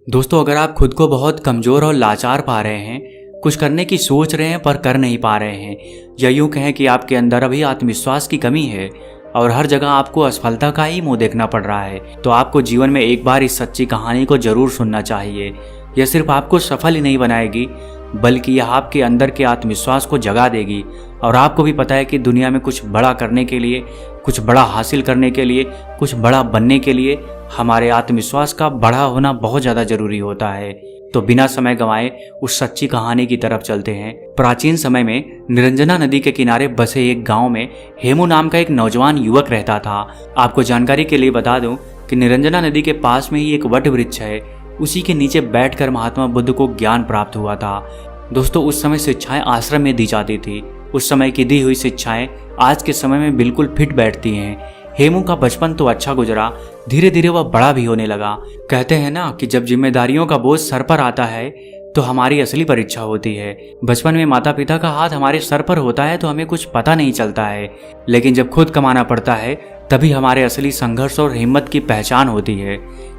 दोस्तों, अगर आप खुद को बहुत कमज़ोर और लाचार पा रहे हैं, कुछ करने की सोच रहे हैं पर कर नहीं पा रहे हैं, या यूँ कहें कि आपके अंदर अभी आत्मविश्वास की कमी है और हर जगह आपको असफलता का ही मुंह देखना पड़ रहा है, तो आपको जीवन में एक बार इस सच्ची कहानी को जरूर सुनना चाहिए। यह सिर्फ आपको सफल ही नहीं बनाएगी, बल्कि यह आपके अंदर के आत्मविश्वास को जगा देगी। और आपको भी पता है कि दुनिया में कुछ बड़ा करने के लिए, कुछ बड़ा हासिल करने के लिए, कुछ बड़ा बनने के लिए हमारे आत्मविश्वास का बड़ा होना बहुत ज़्यादा जरूरी होता है। तो बिना समय गंवाए उस सच्ची कहानी की तरफ चलते हैं। प्राचीन समय में निरंजना नदी के किनारे बसे एक गांव में हेमू नाम का एक नौजवान युवक रहता था। आपको जानकारी के लिए बता दूं कि निरंजना नदी के पास में ही एक वट वृक्ष है, उसी के नीचे बैठकर महात्मा बुद्ध को ज्ञान प्राप्त हुआ था। दोस्तों, उस समय शिक्षाएं आश्रम में दी जाती थी। उस समय की दी हुई शिक्षाएं आज के समय में बिल्कुल फिट बैठती हैं। हेमू का बचपन तो अच्छा गुजरा, धीरे धीरे वह बड़ा भी होने लगा। कहते हैं ना कि जब जिम्मेदारियों का बोझ सर पर आता है तो हमारी असली परीक्षा होती है। बचपन में माता पिता का हाथ हमारे सर पर होता है तो हमें कुछ पता नहीं चलता है, लेकिन जब खुद कमाना पड़ता है तभी हमारे असली संघर्ष और हिम्मत की पहचान होती है।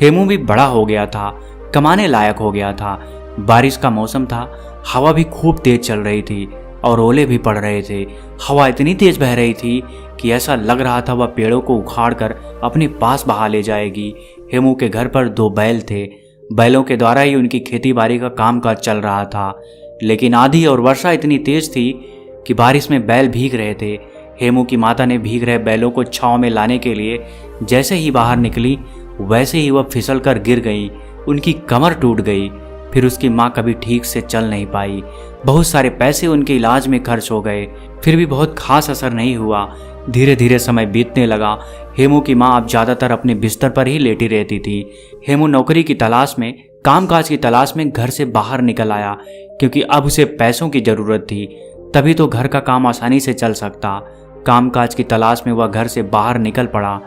हेमू भी बड़ा हो गया था, कमाने लायक हो गया था। बारिश का मौसम था, हवा भी खूब तेज चल रही थी और ओले भी पड़ रहे थे। हवा इतनी तेज बह रही थी कि ऐसा लग रहा था वह पेड़ों को उखाड़कर अपने पास बहा ले जाएगी। हेमू के घर पर 2 बैल थे। बैलों के द्वारा ही उनकी खेती बाड़ी का कामकाज चल रहा था, लेकिन आंधी और वर्षा इतनी तेज थी कि बारिश में बैल भीग रहे थे। हेमू की माता ने भीग रहे बैलों को छांव में लाने के लिए जैसे ही बाहर निकली, वैसे ही वह फिसल कर गिर गई। उनकी कमर टूट गई। फिर उसकी माँ कभी ठीक से चल नहीं पाई। बहुत सारे पैसे उनके इलाज में खर्च हो गए, फिर भी बहुत खास असर नहीं हुआ। धीरे धीरे समय बीतने लगा। हेमू की माँ अब ज़्यादातर अपने बिस्तर पर ही लेटी रहती थी। हेमू नौकरी की तलाश में, कामकाज की तलाश में घर से बाहर निकल आया, क्योंकि अब उसे पैसों की ज़रूरत थी, तभी तो घर का काम आसानी से चल सकता। कामकाज की तलाश में वह घर से बाहर निकल पड़ा।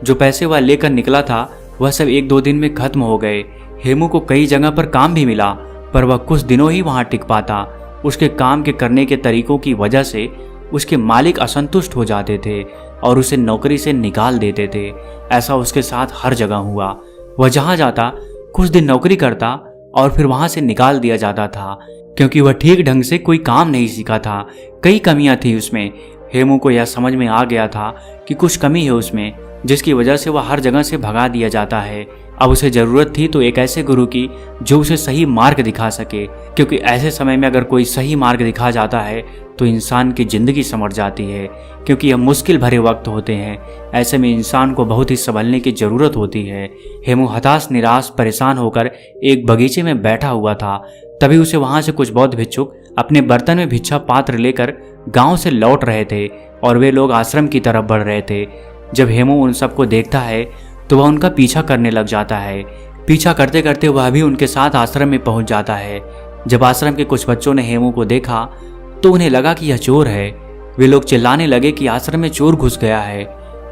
जो पैसे वह लेकर निकला था वह सब 1-2 दिन में खत्म हो गए। हेमू को कई जगह पर काम भी मिला, पर वह कुछ दिनों ही वहां टिक पाता। उसके काम के करने के तरीकों की वजह से उसके मालिक असंतुष्ट हो जाते थे और उसे नौकरी से निकाल देते थे। ऐसा उसके साथ हर जगह हुआ। वह जहां जाता कुछ दिन नौकरी करता और फिर वहां से निकाल दिया जाता था, क्योंकि वह ठीक ढंग से कोई काम नहीं सीखा था। कई कमियां थी उसमें। हेमू को यह समझ में आ गया था कि कुछ कमी है उसमें, जिसकी वजह से वह हर जगह से भगा दिया जाता है। अब उसे जरूरत थी तो एक ऐसे गुरु की जो उसे सही मार्ग दिखा सके, क्योंकि ऐसे समय में अगर कोई सही मार्ग दिखा जाता है तो इंसान की जिंदगी संवर जाती है, क्योंकि यह मुश्किल भरे वक्त होते हैं। ऐसे में इंसान को बहुत ही संभलने की जरूरत होती है। हेमू हताश, निराश, परेशान होकर एक बगीचे में बैठा हुआ था। तभी उसे वहां से कुछ बौद्ध भिक्षुक अपने बर्तन में भिक्षा पात्र लेकर गांव से लौट रहे थे और वे लोग आश्रम की तरफ बढ़ रहे थे। जब हेमू उन सबको देखता है तो वह उनका पीछा करने लग जाता है। पीछा करते करते वह भी उनके साथ आश्रम में पहुंच जाता है। जब आश्रम के कुछ बच्चों ने हेमू को देखा तो उन्हें लगा कि यह चोर है। वे लोग चिल्लाने लगे कि आश्रम में चोर घुस गया है।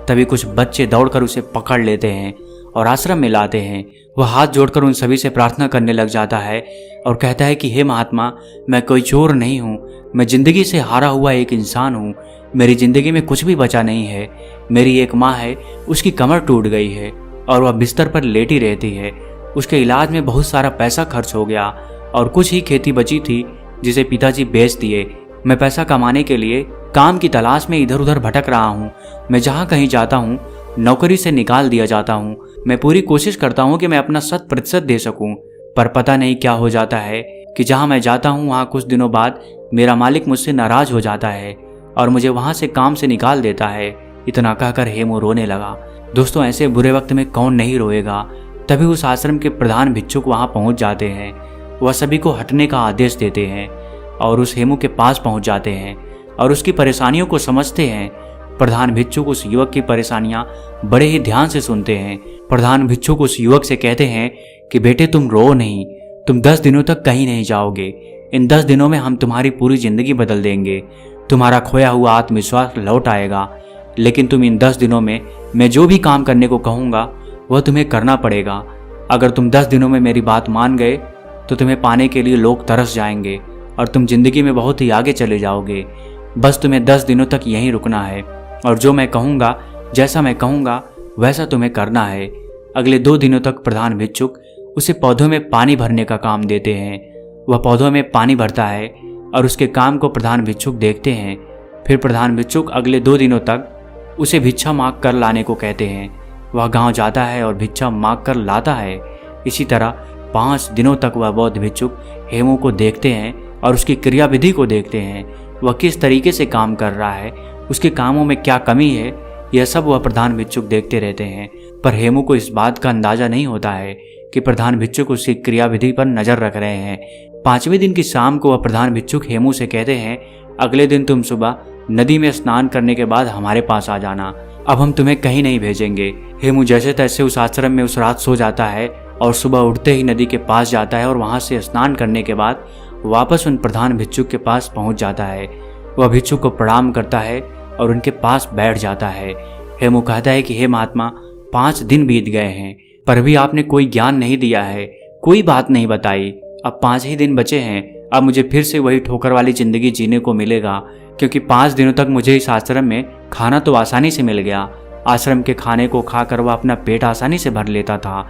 तभी कुछ बच्चे दौड़कर उसे पकड़ लेते हैं और आश्रम में लाते हैं। वह हाथ जोड़कर उन सभी से प्रार्थना करने लग जाता है और कहता है कि हे महात्मा, मैं कोई चोर नहीं हूँ, मैं जिंदगी से हारा हुआ एक इंसान हूँ। मेरी जिंदगी में कुछ भी बचा नहीं है। मेरी एक माँ है, उसकी कमर टूट गई है और वह बिस्तर पर लेटी रहती है। उसके इलाज में बहुत सारा पैसा खर्च हो गया और कुछ ही खेती बची थी जिसे पिताजी बेच दिए। मैं पैसा कमाने के लिए काम की तलाश में इधर उधर भटक रहा हूँ। मैं जहाँ कहीं जाता हूँ नौकरी से निकाल दिया जाता हूँ। मैं पूरी कोशिश करता हूँ कि मैं अपना 100% दे सकूँ, पर पता नहीं क्या हो जाता है कि जहाँ मैं जाता हूँ वहाँ कुछ दिनों बाद मेरा मालिक मुझसे नाराज हो जाता है और मुझे वहाँ से काम से निकाल देता है। इतना कहकर हेमू रोने लगा। दोस्तों, ऐसे बुरे वक्त में कौन नहीं रोएगा। तभी उस आश्रम के प्रधान भिक्षुक वहाँ पहुँच जाते हैं। वह सभी को हटने का आदेश देते हैं और उस हेमू के पास पहुँच जाते हैं और उसकी परेशानियों को समझते हैं। प्रधान भिक्षुक उस युवक की परेशानियां बड़े ही ध्यान से सुनते हैं। प्रधान भिक्षुक उस युवक से कहते हैं कि बेटे, तुम रो नहीं, तुम 10 दिनों तक कहीं नहीं जाओगे। इन 10 दिनों में हम तुम्हारी पूरी जिंदगी बदल देंगे। तुम्हारा खोया हुआ आत्मविश्वास लौट आएगा। लेकिन तुम इन 10 दिनों में मैं जो भी काम करने को कहूँगा वह तुम्हें करना पड़ेगा। अगर तुम 10 दिनों में मेरी बात मान गए तो तुम्हें पाने के लिए लोग तरस जाएंगे और तुम जिंदगी में बहुत ही आगे चले जाओगे। बस तुम्हें 10 दिनों तक यहीं रुकना है और जो मैं कहूँगा, जैसा मैं कहूँगा वैसा तुम्हें करना है। अगले 2 दिनों तक प्रधान भिक्षुक उसे पौधों में पानी भरने का काम देते हैं। वह पौधों में पानी भरता है और उसके काम को प्रधान भिक्षुक देखते हैं। फिर प्रधान भिक्षुक अगले 2 दिनों तक उसे भिक्षा मांग कर लाने को कहते हैं। वह गांव जाता है और भिक्षा मांग कर लाता है। इसी तरह 5 दिनों तक वह बौद्ध भिक्षुक हेमू को देखते हैं और उसकी क्रियाविधि को देखते हैं। वह किस तरीके से काम कर रहा है, उसके कामों में क्या कमी है, यह सब वह प्रधान भिक्षुक देखते रहते हैं। पर हेमू को इस बात का अंदाजा नहीं होता है कि प्रधान भिक्षुक उसकी क्रियाविधि पर नजर रख रहे हैं। 5वें दिन की शाम को वह प्रधान भिक्षुक हेमू से कहते हैं, अगले दिन तुम सुबह नदी में स्नान करने के बाद हमारे पास आ जाना। अब हम तुम्हें कहीं नहीं भेजेंगे। हेमू जैसे तैसे उस आश्रम में उस रात सो जाता है और सुबह उठते ही नदी के पास जाता है और वहां से स्नान करने के बाद वापस उन प्रधान भिक्षुक के पास पहुंच जाता है। वह भिक्षुक को प्रणाम करता है और उनके पास बैठ जाता है। हेमू कहता है कि हे महात्मा, 5 दिन बीत गए हैं पर भी आपने कोई ज्ञान नहीं दिया है, कोई बात नहीं बताई। अब 5 ही दिन बचे हैं। अब मुझे फिर से वही ठोकर वाली जिंदगी जीने को मिलेगा, क्योंकि 5 दिनों तक मुझे इस आश्रम में खाना तो आसानी से मिल गया। आश्रम के खाने को खाकर वह अपना पेट आसानी से भर लेता था,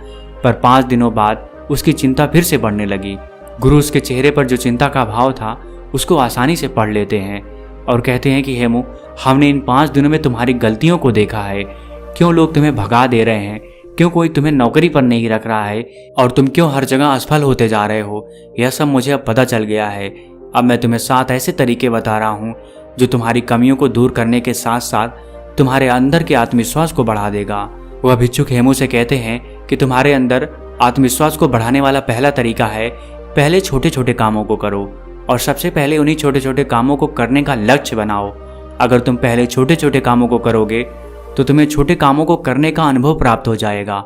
पर 5 दिनों बाद उसकी चिंता फिर से बढ़ने लगी। गुरु उसके चेहरे पर जो चिंता का भाव था उसको आसानी से पढ़ लेते हैं और कहते हैं कि हेमू, हमने इन 5 दिनों में तुम्हारी गलतियों को देखा है। क्यों लोग तुम्हें भगा दे रहे हैं, क्यों कोई तुम्हें नौकरी पर नहीं रख रहा है और तुम क्यों हर जगह असफल होते जा रहे हो, यह सब मुझे अब पता चल गया है। अब मैं तुम्हें 7 ऐसे तरीके बता रहा हूँ जो तुम्हारी कमियों को दूर करने के साथ साथ तुम्हारे अंदर के आत्मविश्वास को बढ़ा देगा। वह भिक्षुक हेमू से कहते हैं कि तुम्हारे अंदर आत्मविश्वास को बढ़ाने वाला पहला तरीका है, पहले छोटे छोटे कामों को करो और सबसे पहले उन्हीं छोटे छोटे कामों को करने का लक्ष्य बनाओ। अगर तुम पहले छोटे छोटे कामों को करोगे तो तुम्हें छोटे कामों को करने का अनुभव प्राप्त हो जाएगा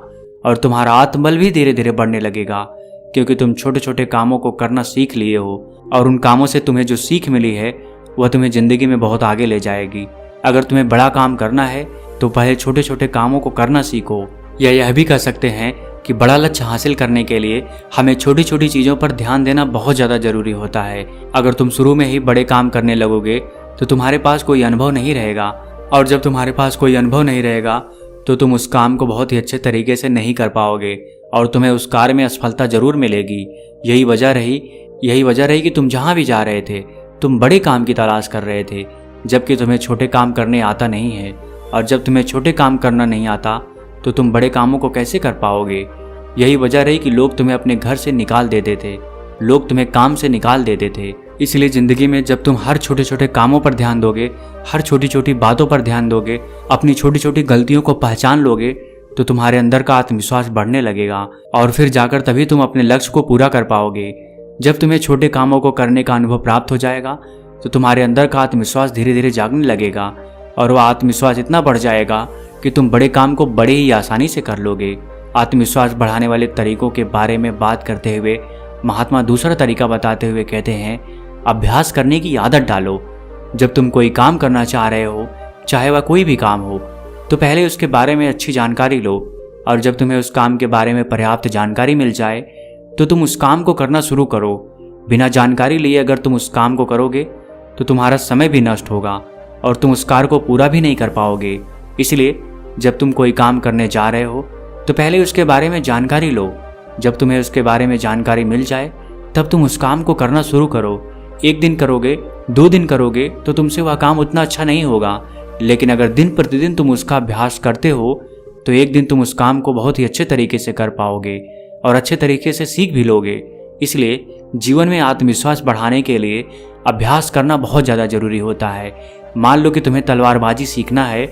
और तुम्हारा आत्मबल भी धीरे धीरे बढ़ने लगेगा, क्योंकि तुम छोटे छोटे कामों को करना सीख लिए हो और उन कामों से तुम्हें जो सीख मिली है वह तुम्हें जिंदगी में बहुत आगे ले जाएगी। अगर तुम्हें बड़ा काम करना है तो पहले छोटे छोटे कामों को करना सीखो। या यह भी कह सकते हैं कि बड़ा लक्ष्य हासिल करने के लिए हमें छोटी छोटी चीज़ों पर ध्यान देना बहुत ज़्यादा जरूरी होता है। अगर तुम शुरू में ही बड़े काम करने लगोगे तो तुम्हारे पास कोई अनुभव नहीं रहेगा, और जब तुम्हारे पास कोई अनुभव नहीं रहेगा तो तुम उस काम को बहुत ही अच्छे तरीके से नहीं कर पाओगे और तुम्हें उस कार्य में असफलता जरूर मिलेगी। यही वजह रही कि तुम जहाँ भी जा रहे थे तुम बड़े काम की तलाश कर रहे थे, जबकि तुम्हें छोटे काम करने आता नहीं है। और जब तुम्हें छोटे काम करना नहीं आता तो तुम बड़े कामों को कैसे कर पाओगे। यही वजह रही कि लोग तुम्हें अपने घर से निकाल देते थे, लोग तुम्हें काम से निकाल देते थे। इसलिए जिंदगी में जब तुम हर छोटे छोटे कामों पर ध्यान दोगे, हर छोटी छोटी बातों पर ध्यान दोगे, अपनी छोटी छोटी गलतियों को पहचान लोगे, तो तुम्हारे अंदर का आत्मविश्वास बढ़ने लगेगा और फिर जाकर तभी तुम अपने लक्ष्य को पूरा कर पाओगे। जब तुम्हें छोटे कामों को करने का अनुभव प्राप्त हो जाएगा तो तुम्हारे अंदर का आत्मविश्वास धीरे धीरे जागने लगेगा और वह आत्मविश्वास इतना बढ़ जाएगा कि तुम बड़े काम को बड़े ही आसानी से कर लोगे। आत्मविश्वास बढ़ाने वाले तरीकों के बारे में बात करते हुए महात्मा दूसरा तरीका बताते हुए कहते हैं, अभ्यास करने की आदत डालो। जब तुम कोई काम करना चाह रहे हो, चाहे वह कोई भी काम हो, तो पहले उसके बारे में अच्छी जानकारी लो, और जब तुम्हें उस काम के बारे में पर्याप्त जानकारी मिल जाए तो तुम उस काम को करना शुरू करो। बिना जानकारी लिए अगर तुम उस काम को करोगे तो तुम्हारा समय भी नष्ट होगा और तुम उस कार्य को पूरा भी नहीं कर पाओगे। इसलिए जब तुम कोई काम करने जा रहे हो तो पहले उसके बारे में जानकारी लो। जब तुम्हें उसके बारे में जानकारी मिल जाए तब तुम उस काम को करना शुरू करो। 1 दिन करोगे, 2 दिन करोगे तो तुमसे वह काम उतना अच्छा नहीं होगा, लेकिन अगर दिन प्रतिदिन तुम उसका अभ्यास करते हो तो एक दिन तुम उस काम को बहुत ही अच्छे तरीके से कर पाओगे और अच्छे तरीके से सीख भी लोगे। इसलिए जीवन में आत्मविश्वास बढ़ाने के लिए अभ्यास करना बहुत ज़्यादा जरूरी होता है। मान लो कि तुम्हें तलवारबाजी सीखना है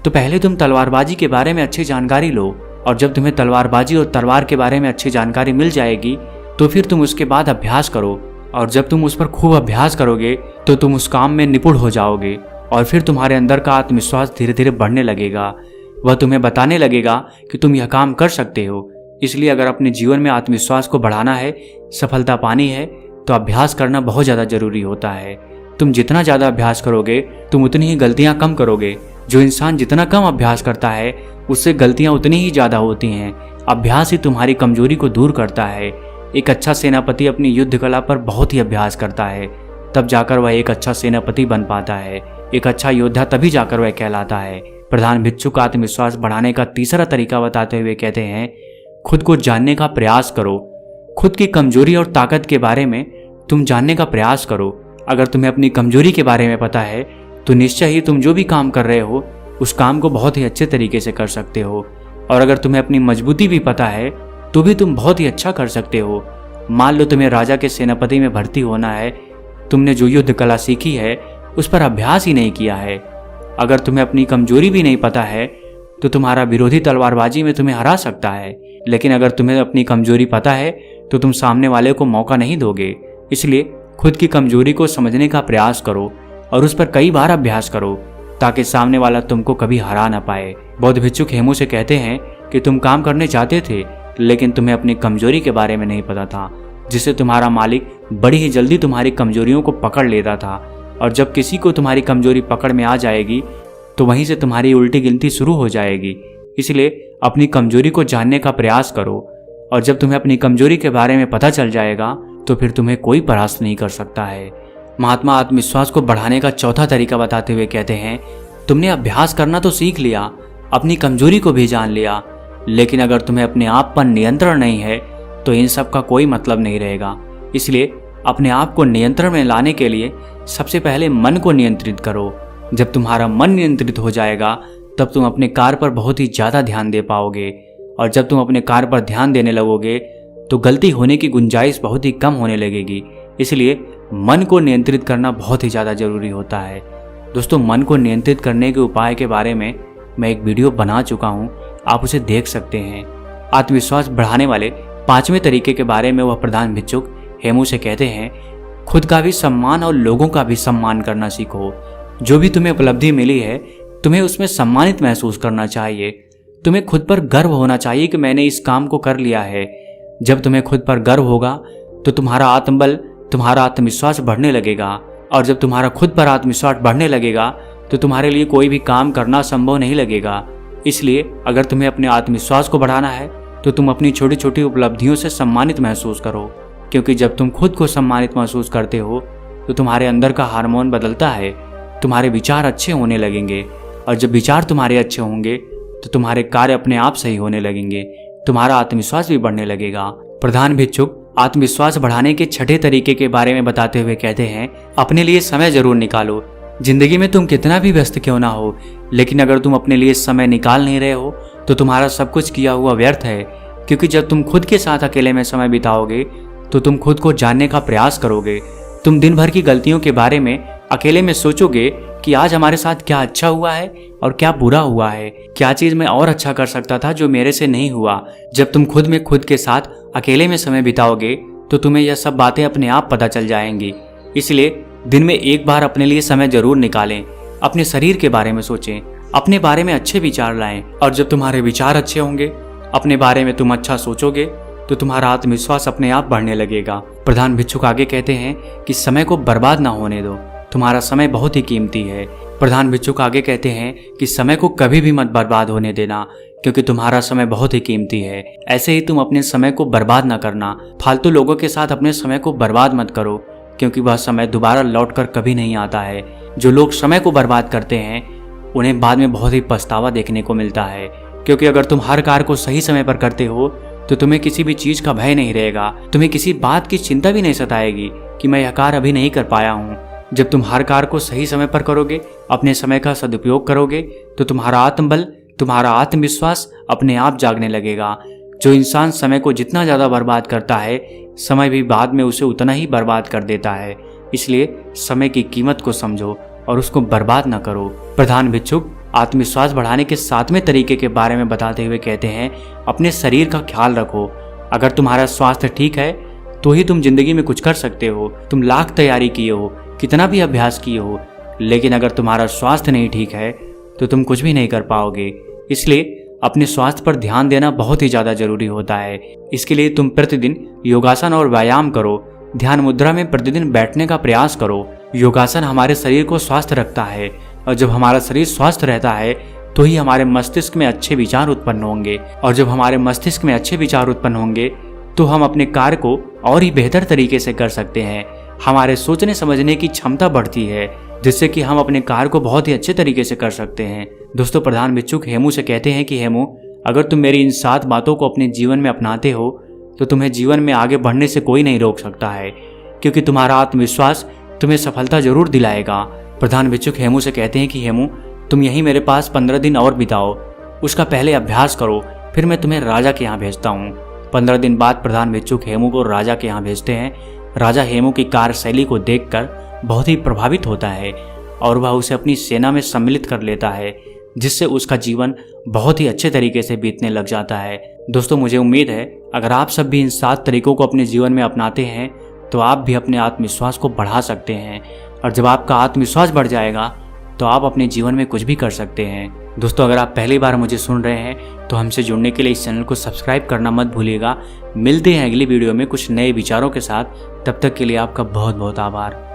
तो पहले तुम तलवारबाजी के बारे में अच्छी जानकारी लो, और जब तुम्हें तलवारबाजी और तलवार के बारे में अच्छी जानकारी मिल जाएगी तो फिर तुम उसके बाद अभ्यास करो, और जब तुम उस पर खूब अभ्यास करोगे तो तुम उस काम में निपुण हो जाओगे और फिर तुम्हारे अंदर का आत्मविश्वास धीरे धीरे बढ़ने लगेगा। वह तुम्हें बताने लगेगा कि तुम यह काम कर सकते हो। इसलिए अगर अपने जीवन में आत्मविश्वास को बढ़ाना है, सफलता पानी है, तो अभ्यास करना बहुत ज़्यादा जरूरी होता है। तुम जितना ज़्यादा अभ्यास करोगे तुम उतनी ही गलतियाँ कम करोगे। जो इंसान जितना कम अभ्यास करता है उससे गलतियाँ उतनी ही ज़्यादा होती हैं। अभ्यास ही तुम्हारी कमजोरी को दूर करता है। एक अच्छा सेनापति अपनी युद्ध कला पर बहुत ही अभ्यास करता है, तब जाकर वह एक अच्छा सेनापति बन पाता है। एक अच्छा योद्धा तभी जाकर वह कहलाता है। प्रधान भिक्षुक आत्मविश्वास बढ़ाने का तीसरा तरीका बताते हुए कहते हैं, खुद को जानने का प्रयास करो। खुद की कमजोरी और ताकत के बारे में तुम जानने का प्रयास करो। अगर तुम्हें अपनी कमजोरी के बारे में पता है तो निश्चय ही तुम जो भी काम कर रहे हो उस काम को बहुत ही अच्छे तरीके से कर सकते हो। और अगर तुम्हें अपनी मजबूती भी पता है तो भी तुम बहुत ही अच्छा कर सकते हो। मान लो तुम्हें राजा के सेनापति में भर्ती होना है, तुमने जो युद्ध कला सीखी है उस पर अभ्यास ही नहीं किया है। अगर तुम्हें अपनी कमजोरी भी नहीं पता है तो तुम्हारा विरोधी तलवारबाजी में तुम्हें हरा सकता है। लेकिन अगर तुम्हें अपनी कमजोरी पता है तो तुम सामने वाले को मौका नहीं दोगे। इसलिए खुद की कमजोरी को समझने का प्रयास करो और उस पर कई बार अभ्यास करो ताकि सामने वाला तुमको कभी हरा ना पाए। बौद्ध भिक्षुक हेमू से कहते हैं कि तुम काम करने चाहते थे लेकिन तुम्हें अपनी कमजोरी के बारे में नहीं पता था, जिससे तुम्हारा मालिक बड़ी ही जल्दी तुम्हारी कमजोरियों को पकड़ लेता था। और जब किसी को तुम्हारी कमजोरी पकड़ में आ जाएगी तो वहीं से तुम्हारी उल्टी गिनती शुरू हो जाएगी। इसलिए अपनी कमजोरी को जानने का प्रयास करो और जब तुम्हें अपनी कमजोरी के बारे में पता चल जाएगा तो फिर तुम्हें कोई परास्त नहीं कर सकता है। महात्मा आत्मविश्वास को बढ़ाने का चौथा तरीका बताते हुए कहते हैं, तुमने अभ्यास करना तो सीख लिया, अपनी कमजोरी को भी जान लिया, लेकिन अगर तुम्हें अपने आप पर नियंत्रण नहीं है तो इन सब का कोई मतलब नहीं रहेगा। इसलिए अपने आप को नियंत्रण में लाने के लिए सबसे पहले मन को नियंत्रित करो। जब तुम्हारा मन नियंत्रित हो जाएगा तब तुम अपने कार्य पर बहुत ही ज़्यादा ध्यान दे पाओगे। और जब तुम अपने कार्य पर ध्यान देने लगोगे तो गलती होने की गुंजाइश बहुत ही कम होने लगेगी। इसलिए मन को नियंत्रित करना बहुत ही ज़्यादा जरूरी होता है। दोस्तों, मन को नियंत्रित करने के उपाय के बारे में मैं एक वीडियो बना चुका हूँ, आप उसे देख सकते हैं। आत्मविश्वास बढ़ाने वाले 5वें तरीके के बारे में वह प्रधान भिक्षुक हेमू से कहते हैं, खुद का भी सम्मान और लोगों का भी सम्मान करना सीखो। जो भी तुम्हें उपलब्धि मिली है तुम्हें उसमें सम्मानित महसूस करना चाहिए। तुम्हें खुद पर गर्व होना चाहिए कि मैंने इस काम को कर लिया है। जब तुम्हें खुद पर गर्व होगा तो तुम्हारा आत्मबल, तुम्हारा आत्मविश्वास बढ़ने लगेगा। और जब तुम्हारा खुद पर आत्मविश्वास बढ़ने लगेगा तो तुम्हारे लिए कोई भी काम करना संभव नहीं लगेगा। इसलिए अगर तुम्हें अपने आत्मविश्वास को बढ़ाना है तो तुम अपनी छोटी छोटी उपलब्धियों से सम्मानित महसूस करो, क्योंकि जब तुम खुद को सम्मानित महसूस करते हो तो तुम्हारे अंदर का हार्मोन बदलता है, तुम्हारे विचार अच्छे होने लगेंगे। और जब विचार तुम्हारे अच्छे होंगे तो तुम्हारे कार्य अपने आप सही होने लगेंगे, तुम्हारा आत्मविश्वास भी बढ़ने लगेगा। प्रधान भिक्षुक आत्मविश्वास बढ़ाने के 6ठे तरीके के बारे में बताते हुए कहते हैं, अपने लिए समय जरूर निकालो। जिंदगी में तुम कितना भी व्यस्त क्यों ना हो, लेकिन अगर तुम अपने लिए समय निकाल नहीं रहे हो तो तुम्हारा सब कुछ किया हुआ व्यर्थ है। क्योंकि जब तुम खुद के साथ अकेले में समय बिताओगे तो तुम खुद को जानने का प्रयास करोगे। तुम दिन भर की गलतियों के बारे में अकेले में सोचोगे कि आज हमारे साथ क्या अच्छा हुआ है और क्या बुरा हुआ है, क्या चीज मैं और अच्छा कर सकता था जो मेरे से नहीं हुआ। जब तुम खुद में खुद के साथ अकेले में समय बिताओगे तो तुम्हें यह सब बातें अपने आप पता चल जाएंगी। इसलिए दिन में एक बार अपने लिए समय जरूर निकालें। अपने शरीर के बारे में सोचें, अपने बारे में अच्छे विचार लाएं। और जब तुम्हारे विचार अच्छे होंगे, अपने बारे में तुम अच्छा सोचोगे तो तुम्हारा आत्मविश्वास अपने आप बढ़ने लगेगा। प्रधान भिक्षुक आगे कहते हैं कि समय को बर्बाद ना होने दो, तुम्हारा समय बहुत ही कीमती है। प्रधान भिक्षुक आगे कहते हैं कि समय को कभी भी मत बर्बाद होने देना, क्योंकि तुम्हारा समय बहुत ही कीमती है। ऐसे ही तुम अपने समय को बर्बाद ना करना। फालतू लोगों के साथ अपने समय को बर्बाद मत करो, क्योंकि वह समय दोबारा लौटकर कभी नहीं आता है। जो लोग समय को बर्बाद करते हैं उन्हें बाद में बहुत ही पछतावा देखने को मिलता है, क्योंकि अगर तुम हर कार्य को सही समय पर करते हो तो तुम्हें किसी भी चीज का भय नहीं रहेगा, तुम्हें किसी बात की चिंता भी नहीं सताएगी कि मैं यह कार्य अभी नहीं कर पाया हूँ। जब तुम हर कार्य को सही समय पर करोगे, अपने समय का सदुपयोग करोगे तो तुम्हारा आत्मबल, तुम्हारा आत्मविश्वास अपने आप जागने लगेगा। जो इंसान समय को जितना ज़्यादा बर्बाद करता है, समय भी बाद में उसे उतना ही बर्बाद कर देता है। इसलिए समय की कीमत को समझो और उसको बर्बाद न करो। प्रधान भिक्षुक आत्मविश्वास बढ़ाने के 7वें तरीके के बारे में बताते हुए कहते हैं, अपने शरीर का ख्याल रखो। अगर तुम्हारा स्वास्थ्य ठीक है तो ही तुम जिंदगी में कुछ कर सकते हो। तुम लाख तैयारी किए हो, कितना भी अभ्यास किए हो, लेकिन अगर तुम्हारा स्वास्थ्य नहीं ठीक है तो तुम कुछ भी नहीं कर पाओगे। इसलिए अपने स्वास्थ्य पर ध्यान देना बहुत ही ज़्यादा जरूरी होता है। इसके लिए तुम प्रतिदिन योगासन और व्यायाम करो। ध्यान मुद्रा में प्रतिदिन बैठने का प्रयास करो। योगासन हमारे शरीर को स्वस्थ रखता है, और जब हमारा शरीर स्वस्थ रहता है तो ही हमारे मस्तिष्क में अच्छे विचार उत्पन्न होंगे, और जब हमारे मस्तिष्क में अच्छे विचार उत्पन्न होंगे तो हम अपने कार्य को और ही बेहतर तरीके से कर सकते हैं। हमारे सोचने समझने की क्षमता बढ़ती है, जिससे कि हम अपने कार्य को बहुत ही अच्छे तरीके से कर सकते हैं। दोस्तों, प्रधान भिक्षुक हेमू से कहते हैं कि हेमू, अगर तुम मेरी इन 7 बातों को अपने जीवन में अपनाते हो तो तुम्हें जीवन में आगे बढ़ने से कोई नहीं रोक सकता है, क्योंकि तुम्हारा आत्मविश्वास तुम्हें सफलता जरूर दिलाएगा। प्रधान भिक्षुक हेमू से कहते हैं कि हेमू, तुम यहीं मेरे पास 15 दिन और बिताओ, उसका पहले अभ्यास करो, फिर मैं तुम्हें राजा के यहाँ भेजता हूँ। 15 दिन बाद प्रधान भिक्षुक हेमू को राजा के यहाँ भेजते हैं। राजा हेमू की कार्यशैली को देखकर बहुत ही प्रभावित होता है और वह उसे अपनी सेना में सम्मिलित कर लेता है, जिससे उसका जीवन बहुत ही अच्छे तरीके से बीतने लग जाता है। दोस्तों, मुझे उम्मीद है अगर आप सब भी इन 7 तरीकों को अपने जीवन में अपनाते हैं तो आप भी अपने आत्मविश्वास को बढ़ा सकते हैं, और जब आपका आत्मविश्वास बढ़ जाएगा तो आप अपने जीवन में कुछ भी कर सकते हैं। दोस्तों, अगर आप पहली बार मुझे सुन रहे हैं तो हमसे जुड़ने के लिए इस चैनल को सब्सक्राइब करना मत भूलिएगा। मिलते हैं अगली वीडियो में कुछ नए विचारों के साथ। तब तक के लिए आपका बहुत बहुत आभार।